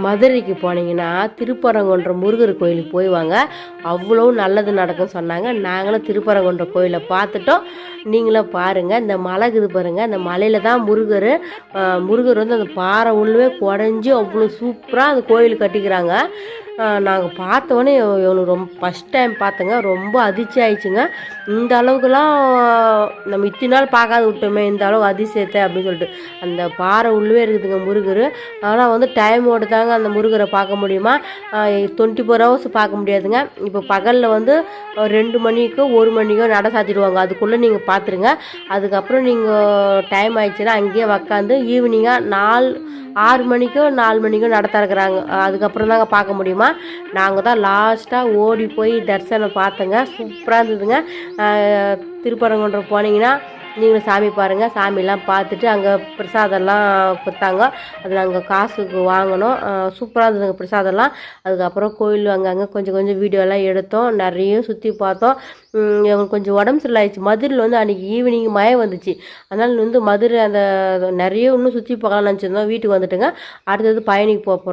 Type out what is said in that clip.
மதுரைக்கு போனீங்கன்னா திருப்பரங்குன்றம் முருகர் கோயிலுக்கு போய் வாங்க, அவ்வளோ நல்லது நடக்கும்னு சொன்னாங்க. நாங்களும் திருப்பரங்குன்றம் கோயிலை பார்த்துட்டோம். நீங்களும் பாருங்கள். இந்த மலை இருக்குது பாருங்கள், அந்த மலையில் தான் முருகர் வந்து அந்த பாறை உள்ளவே குடஞ்சி அவ்வளோ சூப்பராக அந்த கோயில் கட்டிக்கிறாங்க. நாங்கள் பார்த்தோன்னே இவனுக்கு ரொம்ப ஃபஸ்ட் டைம் பார்த்தேங்க, ரொம்ப அதிர்ச்சி ஆயிடுச்சுங்க. இந்த அளவுக்குலாம் நம்ம இத்தனை நாள் பார்க்காத விட்டோமே, இந்த அளவு அதிசயத்தை அப்படின்னு சொல்லிட்டு. அந்த பாறை உள்ளவே இருக்குதுங்க முருகர். ஆனால் வந்து டைமோடு தாங்க அந்த முருகரை பார்க்க முடியுமா, 24 ஹவர்ஸ் பார்க்க முடியாதுங்க. இப்போ பகலில் வந்து 2 மணிக்கோ 1 மணிக்கோ நட சாத்திடுவாங்க, அதுக்குள்ளே நீங்கள் பார்த்துருங்க. அதுக்கப்புறம் நீங்கள் டைம் ஆயிடுச்சுன்னா அங்கேயே உக்காந்து ஈவினிங்காக 6 மணிக்கோ 4 மணிக்கோ நட திறக்கிறாங்க. அதுக்கப்புறம் தாங்க பார்க்க முடியுமா. நாங்கள் தான் லாஸ்ட்டாக ஓடி போய் தரிசனம் பார்த்தோங்க, சூப்பராக இருந்ததுங்க. திருப்பரங்குன்றம் போனீங்கன்னா நீங்களும் சாமி பாருங்கள். சாமிலாம் பார்த்துட்டு அங்கே பிரசாதம்லாம் கொடுத்தாங்க, அது நாங்கள் காசுக்கு வாங்கினோம். சூப்பராக இருந்ததுங்க பிரசாதம்லாம். அதுக்கப்புறம் கோயில் அங்கங்கே கொஞ்சம் வீடியோலாம் எடுத்தோம், நிறைய சுற்றி பார்த்தோம். எங்களுக்கு கொஞ்சம் உடம்பு சரியில்லாயிடுச்சு. மதுரையில் வந்து அன்றைக்கி ஈவினிங் மழை வந்துச்சு, அதனால் வந்து மதுரை அந்த நிறைய இன்னும் சுற்றி பார்க்கலாம்னு நினச்சிருந்தோம். வீட்டுக்கு வந்துட்டுங்க. அடுத்தது பயணிக்கு போக போகிறோம்.